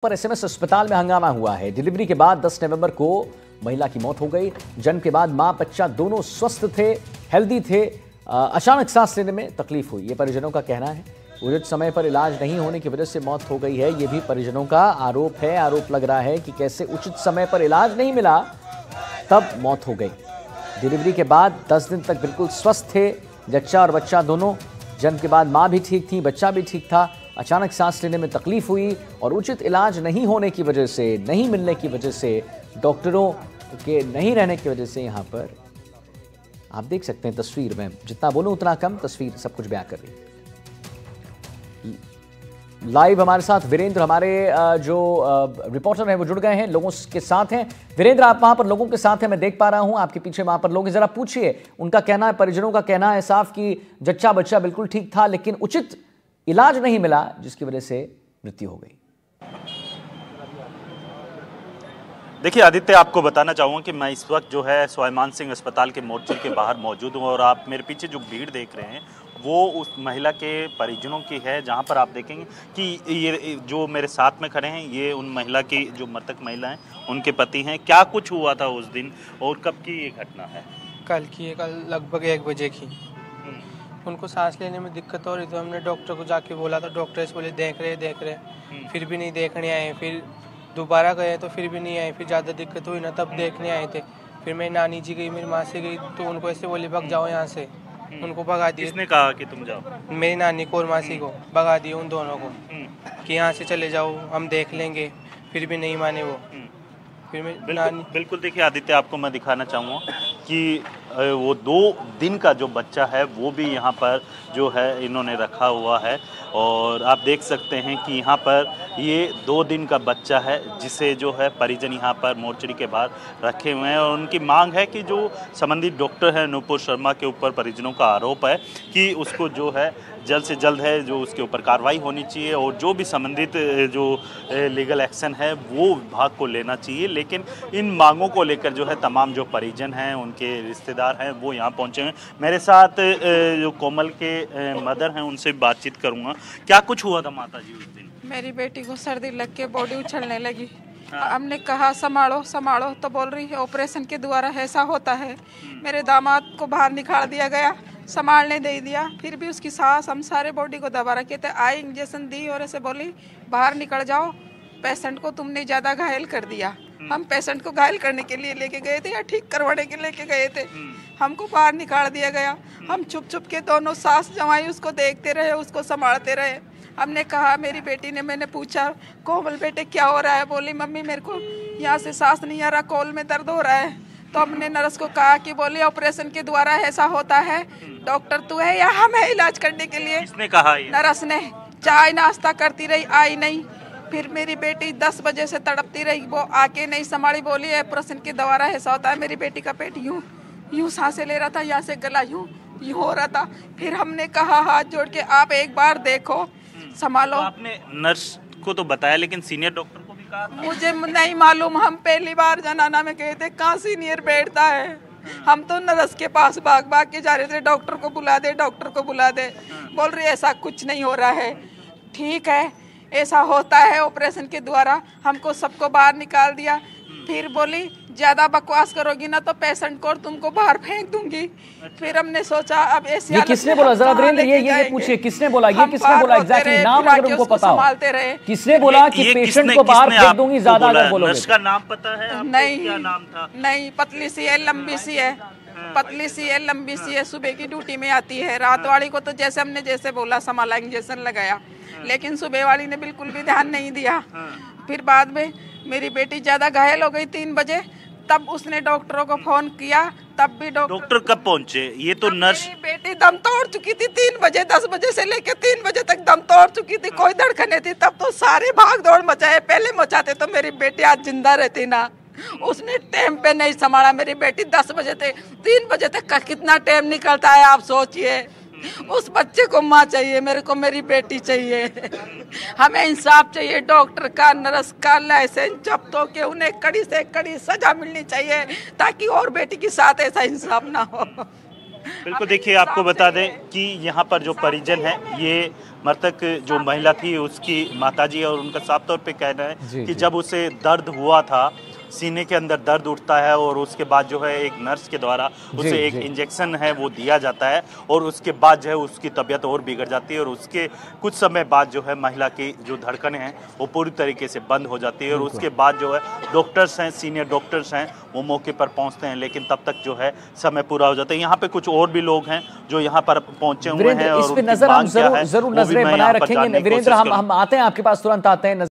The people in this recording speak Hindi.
पर एसएमएस अस्पताल में हंगामा हुआ है। डिलीवरी के बाद 10 नवंबर को महिला की मौत हो गई। जन्म के बाद मां बच्चा दोनों स्वस्थ थे, हेल्दी थे। अचानक सांस लेने में तकलीफ हुई, ये परिजनों का कहना है। उचित समय पर इलाज नहीं होने की वजह से मौत हो गई है, ये भी परिजनों का आरोप है। आरोप लग रहा है कि कैसे उचित समय पर इलाज नहीं मिला तब मौत हो गई। डिलीवरी के बाद 10 दिन तक बिल्कुल स्वस्थ थे जच्चा और बच्चा दोनों। जन्म के बाद मां भी ठीक थी, बच्चा भी ठीक था। अचानक सांस लेने में तकलीफ हुई और उचित इलाज नहीं होने की वजह से, नहीं मिलने की वजह से, डॉक्टरों के नहीं रहने की वजह से यहाँ पर आप देख सकते हैं तस्वीर में, जितना बोलूं उतना कम, तस्वीर सब कुछ बयां कर रही है। लाइव हमारे साथ वीरेंद्र, हमारे जो रिपोर्टर हैं वो जुड़ गए हैं, लोगों के साथ हैं। वीरेंद्र, आप वहां पर लोगों के साथ हैं, मैं देख पा रहा हूं आपके पीछे वहां पर लोग हैं। जरा पूछिए, उनका कहना है, परिजनों का कहना है साफ कि जच्चा बच्चा बिल्कुल ठीक था लेकिन उचित इलाज नहीं मिला जिसकी वजह से मृत्यु हो गई। देखिए आदित्य, आपको बताना चाहूँगा कि मैं इस वक्त जो है स्वाभिमान सिंह अस्पताल के मोर्चे के बाहर मौजूद हूँ और आप मेरे पीछे जो भीड़ देख रहे हैं वो उस महिला के परिजनों की है, जहाँ पर आप देखेंगे कि ये जो मेरे साथ में खड़े हैं ये उन महिला की, जो मृतक महिला हैं, उनके पति हैं। क्या कुछ हुआ था उस दिन और कब की ये घटना है? कल लगभग 1 बजे की। उनको सांस लेने में दिक्कत हो रही तो हमने डॉक्टर को जाके बोला था। डॉक्टर से बोले देख रहे फिर भी नहीं देखने आए। फिर दोबारा गए तो फिर भी नहीं आए। फिर ज़्यादा दिक्कत हुई ना, तब देखने आए थे। फिर मेरी नानी जी गई, मेरी माँ से गई तो उनको ऐसे बोले भग जाओ यहाँ से। उनको भगा दिए। किसने कहा कि तुम जाओ? मेरी नानी को और मासी को भगा दिए, उन दोनों को, कि यहाँ से चले जाओ, हम देख लेंगे। फिर भी नहीं माने वो। फिर बिल्कुल देखिए आदित्य, आपको मैं दिखाना चाहूँगा कि वो 2 दिन का जो बच्चा है वो भी यहाँ पर जो है इन्होंने रखा हुआ है और आप देख सकते हैं कि यहाँ पर ये 2 दिन का बच्चा है जिसे जो है परिजन यहाँ पर मोर्चरी के बाहर रखे हुए हैं और उनकी मांग है कि जो संबंधित डॉक्टर है नूपुर शर्मा के ऊपर परिजनों का आरोप है कि उसको जो है जल्द से जल्द है जो उसके ऊपर कार्रवाई होनी चाहिए और जो भी संबंधित जो लीगल एक्शन है वो विभाग को लेना चाहिए। लेकिन इन मांगों को लेकर जो है तमाम जो परिजन हैं, उनके रिश्तेदार हैं, वो यहाँ पहुँचे हैं। मेरे साथ जो कोमल के मदर हैं उनसे बातचीत करूँगा। क्या कुछ हुआ था माता जी उस दिन? मेरी बेटी को सर्दी लग के बॉडी उछलने लगी। हमने कहा संभालो संभालो तो बोल रही है ऑपरेशन के द्वारा ऐसा होता है। मेरे दामाद को बाहर निकाल दिया गया, संभालने दे दिया। फिर भी उसकी सांस, हम सारे बॉडी को दबा रखे थे। आई इंजेक्शन दी और ऐसे बोली बाहर निकल जाओ, पेशेंट को तुमने ज़्यादा घायल कर दिया। हम पेशेंट को घायल करने के लिए लेके गए थे या ठीक करवाने के लेके गए थे? हमको बाहर निकाल दिया गया। हम छुप छुप के दोनों सास जमाई उसको देखते रहे, उसको संभालते रहे। हमने कहा, मेरी बेटी ने, मैंने पूछा कोमल बेटे क्या हो रहा है? बोली मम्मी मेरे को यहाँ से सांस नहीं आ रहा, कॉल में दर्द हो रहा है। तो हमने नर्स को कहा कि बोली ऑपरेशन के द्वारा ऐसा होता है, डॉक्टर तू है या हम है इलाज करने के लिए? किसने कहा ये? नर्स ने। चाय नाश्ता करती रही, आई नहीं। फिर मेरी बेटी 10 बजे से तड़पती रही, वो आके नहीं संभाली। बोली ऑपरेशन के द्वारा ऐसा होता है। मेरी बेटी का पेट यूं यूं सांसें ले रहा था, यहाँ से गला यूं यूं हो रहा था। फिर हमने कहा हाथ जोड़ के आप एक बार देखो, संभालो। तो आपने नर्स को तो बताया लेकिन सीनियर डॉक्टर को भी कहा? मुझे नहीं मालूम, हम पहली बार जनाना में गए थे, कहाँ सीनियर बैठता है। हम तो नर्स के पास भाग भाग के जा रहे थे, डॉक्टर को बुला दे, डॉक्टर को बुला दे। बोल रही ऐसा कुछ नहीं हो रहा है, ठीक है ऐसा होता है ऑपरेशन के द्वारा। हमको सबको बाहर निकाल दिया। फिर बोली ज्यादा बकवास करोगी ना तो पेशेंट को तुमको बाहर फेंक दूंगी। फिर हमने सोचा अब ऐसे ये किसने बोला? जरा वीरेंद्र ये पूछिए किसने बोला? ये किसने बोला एग्जैक्टली? नाम अगर उनको पता हो, किसने बोला कि पेशेंट को बाहर फेंक दूंगी? ज्यादा अगर बोलोगे। नर्स का नाम पता है आपको? नहीं, क्या नाम था? नहीं, पतली सी है, लंबी सी है, पतली सी है, लंबी सी है। सुबह की ड्यूटी में आती है। रात वाली को तो जैसे हमने जैसे बोला संभाला, इंजेक्शन लगाया, लेकिन सुबह वाली ने बिल्कुल भी ध्यान नहीं दिया। फिर बाद में मेरी बेटी ज्यादा घायल हो गई 3 बजे, तब उसने डॉक्टरों को फोन किया, तब भी डॉक्टर कब पहुंचे? ये तो नर्स। मेरी बेटी दम तोड़ चुकी थी 3 बजे, 10 बजे से लेके 3 बजे तक दम तोड़ चुकी थी, कोई धड़कने थी। तब तो सारे भाग दौड़ मचाए, पहले मचाते तो मेरी बेटी आज जिंदा रहती ना। उसने टाइम पे नहीं संभाला। मेरी बेटी 10 बजे तक 3 बजे तक का कितना टाइम निकलता है आप सोचिए। उस बच्चे को माँ चाहिए, मेरे को मेरी बेटी चाहिए। हमें इंसाफ चाहिए, डॉक्टर का, नर्स का लाइसेंस जब्त हो के उन्हें कड़ी से कड़ी सजा मिलनी चाहिए ताकि और बेटी के साथ ऐसा इंसाफ ना हो। बिल्कुल, देखिए आपको बता दें कि यहाँ पर जो परिजन है, ये मृतक जो महिला थी उसकी माताजी, और उनका साफ तौर पे कहना है कि जब उसे दर्द हुआ था, सीने के अंदर दर्द उठता है और उसके बाद जो है एक नर्स के द्वारा उसे एक इंजेक्शन है वो दिया जाता है, और उसके बाद जो है उसकी तबीयत और बिगड़ जाती है, और उसके कुछ समय बाद जो है महिला की जो धड़कनें हैं वो पूरी तरीके से बंद हो जाती है, और उसके बाद जो है डॉक्टर्स हैं, सीनियर डॉक्टर्स हैं, वो मौके पर पहुंचते हैं, लेकिन तब तक जो है समय पूरा हो जाता है। यहाँ पे कुछ और भी लोग हैं जो यहाँ पर पहुंचे हुए हैं, और इस पे नजर हम जरूर नजरें बनाए रखेंगे। वीरेंद्र, हम आते हैं आपके पास, तुरंत आते हैं।